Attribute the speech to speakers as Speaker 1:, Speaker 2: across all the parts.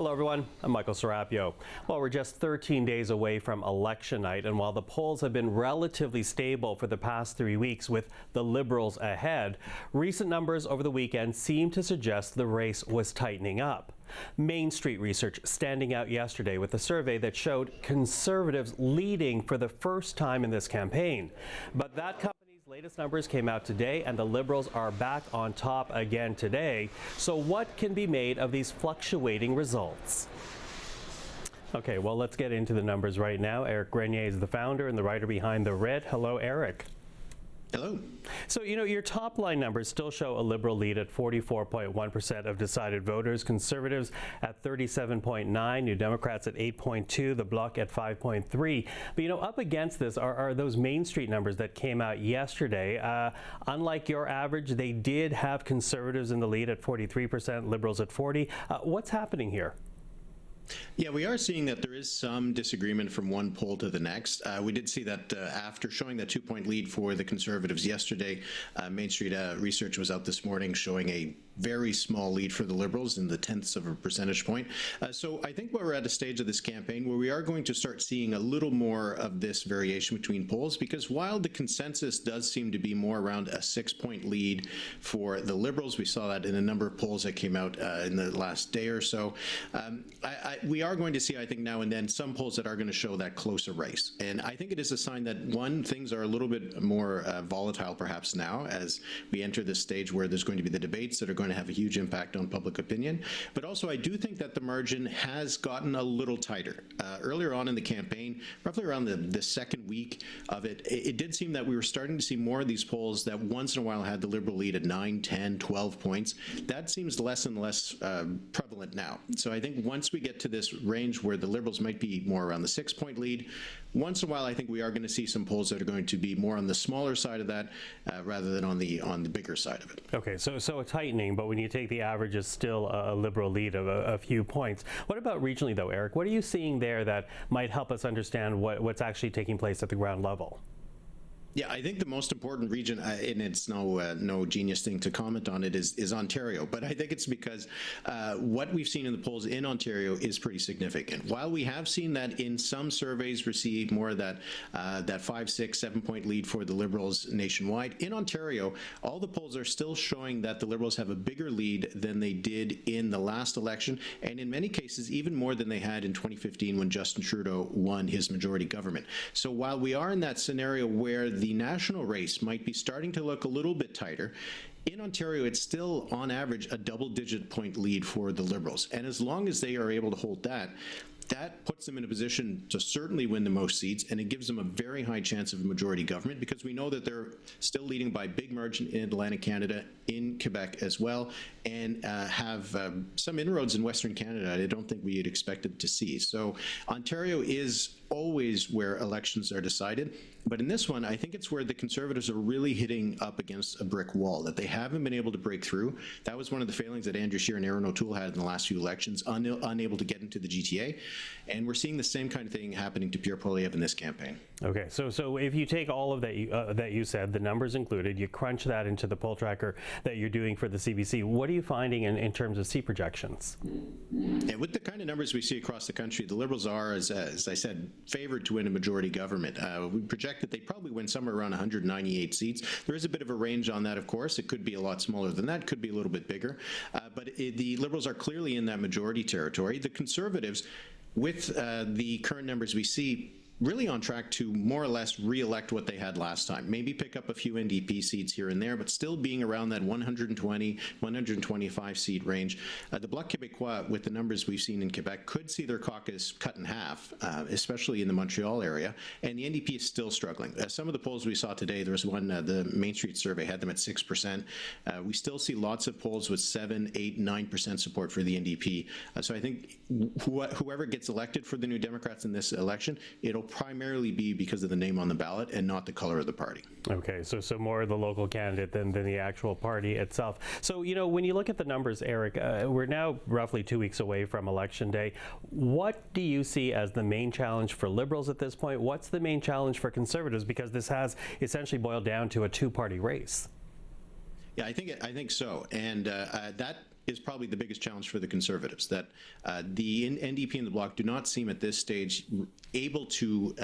Speaker 1: Hello everyone, I'm Michael Serapio. Well, we're just 13 days away from election night, and while the polls have been relatively stable for the past 3 weeks with the Liberals ahead, recent numbers over the weekend seem to suggest the race was tightening up. Main Street research standing out yesterday with a survey that showed Conservatives leading for the first time in this campaign. But that company's latest numbers came out today, and the Liberals are back on top again today. So what can be made of these fluctuating results? Okay, well, let's get into the numbers right now. Éric Grenier is the founder and the writer behind the Writ. Hello, Éric.
Speaker 2: Hello.
Speaker 1: So, your top line numbers still show a Liberal lead at 44.1% of decided voters, Conservatives at 37.9%, New Democrats at 8.2%, the Bloc at 5.3%. But, up against this are those Main Street numbers that came out yesterday. Unlike your average, they did have Conservatives in the lead at 43%, Liberals at 40%. What's happening here?
Speaker 2: Yeah, we are seeing that there is some disagreement from one poll to the next. We did see that after showing that 2-point lead for the Conservatives yesterday, Main Street research was out this morning showing a very small lead for the Liberals in the tenths of a percentage point. So I think we're at a stage of this campaign where we are going to start seeing a little more of this variation between polls, because while the consensus does seem to be more around a 6-point lead for the Liberals, we saw that in a number of polls that came out in the last day or so. We are going to see, I think, now and then some polls that are going to show that closer race. And I think it is a sign that, one, things are a little bit more volatile perhaps now as we enter this stage where there's going to be the debates that are going to have a huge impact on public opinion. But also, I do think that the margin has gotten a little tighter. Earlier on in the campaign, roughly around the second week of it, it did seem that we were starting to see more of these polls that once in a while had the Liberal lead at 9, 10, 12 points. That seems less and less prevalent now. So I think once we get to this range where the Liberals might be more around the 6-point lead, once in a while I think we are going to see some polls that are going to be more on the smaller side of that rather than on the bigger side of it.
Speaker 1: Okay, so a tightening, but when you take the average, it's still a Liberal lead of a few points. What about regionally though, Éric? What are you seeing there that might help us understand what's actually taking place at the ground level?
Speaker 2: Yeah, I think the most important region, and it's no genius thing to comment on it, is Ontario. But I think it's because what we've seen in the polls in Ontario is pretty significant. While we have seen that in some surveys receive more of that 5, 6, 7-point lead for the Liberals nationwide, in Ontario, all the polls are still showing that the Liberals have a bigger lead than they did in the last election, and in many cases even more than they had in 2015 when Justin Trudeau won his majority government. So while we are in that scenario where the national race might be starting to look a little bit tighter, in Ontario, it's still, on average, a double-digit point lead for the Liberals. And as long as they are able to hold that, that puts them in a position to certainly win the most seats, and it gives them a very high chance of a majority government, because we know that they're still leading by big margin in Atlantic Canada, in Quebec as well, and have some inroads in Western Canada I don't think we had expected to see. So Ontario is always where elections are decided, but in this one, I think it's where the Conservatives are really hitting up against a brick wall that they haven't been able to break through. That was one of the failings that Andrew Scheer and Erin O'Toole had in the last few elections, unable to get into the GTA. And we're seeing the same kind of thing happening to Pierre Poilievre in this campaign.
Speaker 1: Okay, so if you take all of that you said, the numbers included, you crunch that into the poll tracker that you're doing for the CBC, what are you finding in terms of seat projections?
Speaker 2: Yeah, with the kind of numbers we see across the country, the Liberals are, as I said, favored to win a majority government. We project that they probably win somewhere around 198 seats. There is a bit of a range on that, of course. It could be a lot smaller than that, could be a little bit bigger. But the Liberals are clearly in that majority territory. The Conservatives, with the current numbers we see, really on track to more or less re-elect what they had last time. Maybe pick up a few NDP seats here and there, but still being around that 120, 125 seat range. The Bloc Québécois, with the numbers we've seen in Quebec, could see their caucus cut in half, especially in the Montreal area, and the NDP is still struggling. Some of the polls we saw today, there was one, the Main Street survey had them at 6%. We still see lots of polls with 7, 8, 9% support for the NDP. So I think whoever gets elected for the New Democrats in this election, it'll primarily be because of the name on the ballot and not the color of the party.
Speaker 1: Okay, so more the local candidate than the actual party itself. So, when you look at the numbers, Éric, we're now roughly 2 weeks away from Election Day. What do you see as the main challenge for Liberals at this point? What's the main challenge for Conservatives? Because this has essentially boiled down to a two-party race.
Speaker 2: Yeah, I think so. And that is probably the biggest challenge for the Conservatives, that the NDP and the Bloc do not seem at this stage able to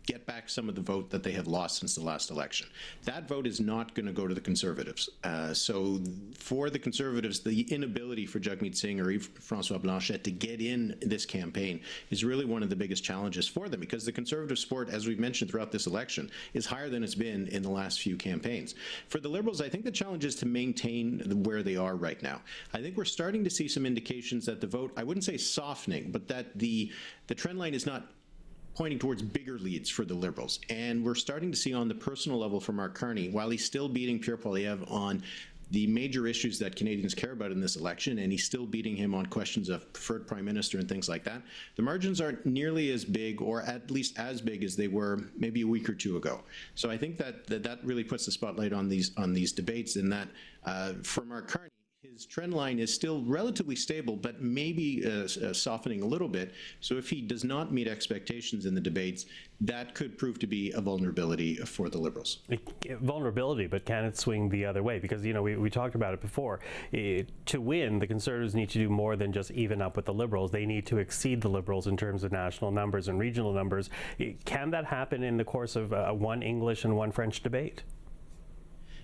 Speaker 2: get back some of the vote that they have lost since the last election. That vote is not going to go to the Conservatives. So for the Conservatives, the inability for Jagmeet Singh or François Blanchet to get in this campaign is really one of the biggest challenges for them, because the Conservative support, as we've mentioned throughout this election, is higher than it's been in the last few campaigns. For the Liberals, I think the challenge is to maintain where they are right now. I think we're starting to see some indications that the vote, I wouldn't say softening, but that the trend line is not pointing towards bigger leads for the Liberals. And we're starting to see on the personal level from Mark Carney, while he's still beating Pierre Poilievre on the major issues that Canadians care about in this election, and he's still beating him on questions of preferred prime minister and things like that, the margins aren't nearly as big, or at least as big as they were maybe a week or two ago. So I think that really puts the spotlight on these debates, in that for Mark Carney, his trend line is still relatively stable, but maybe softening a little bit. So if he does not meet expectations in the debates, that could prove to be a vulnerability for the Liberals.
Speaker 1: Vulnerability, but can it swing the other way? Because, you know, we talked about it before. To win, the Conservatives need to do more than just even up with the Liberals. They need to exceed the Liberals in terms of national numbers and regional numbers. Can that happen in the course of one English and one French debate?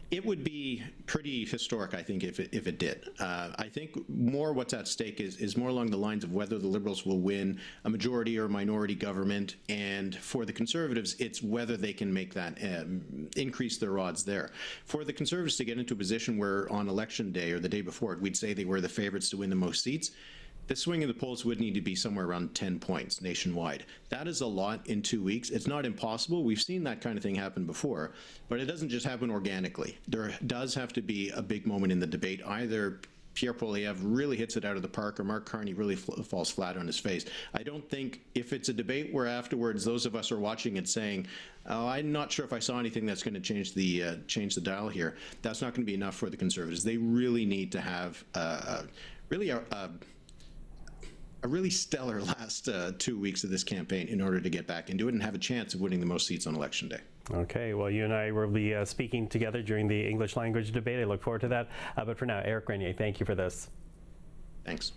Speaker 2: It would be pretty historic, I think, if it did. I think more what's at stake is more along the lines of whether the Liberals will win a majority or minority government, and for the Conservatives, it's whether they can make that increase their odds there. For the Conservatives to get into a position where on election day or the day before it, we'd say they were the favorites to win the most seats, the swing in the polls would need to be somewhere around 10 points nationwide. That is a lot in 2 weeks. It's not impossible. We've seen that kind of thing happen before, but it doesn't just happen organically. There does have to be a big moment in the debate. Either Pierre Poilievre really hits it out of the park, or Mark Carney really falls flat on his face. I don't think, if it's a debate where afterwards those of us are watching it saying, oh, I'm not sure if I saw anything that's going to change the dial here, that's not going to be enough for the Conservatives. They really need to have a really stellar last 2 weeks of this campaign in order to get back into it and have a chance of winning the most seats on election day.
Speaker 1: Okay, well, you and I will be speaking together during the English language debate. I look forward to that. But for now, Éric Grenier, thank you for this.
Speaker 2: Thanks.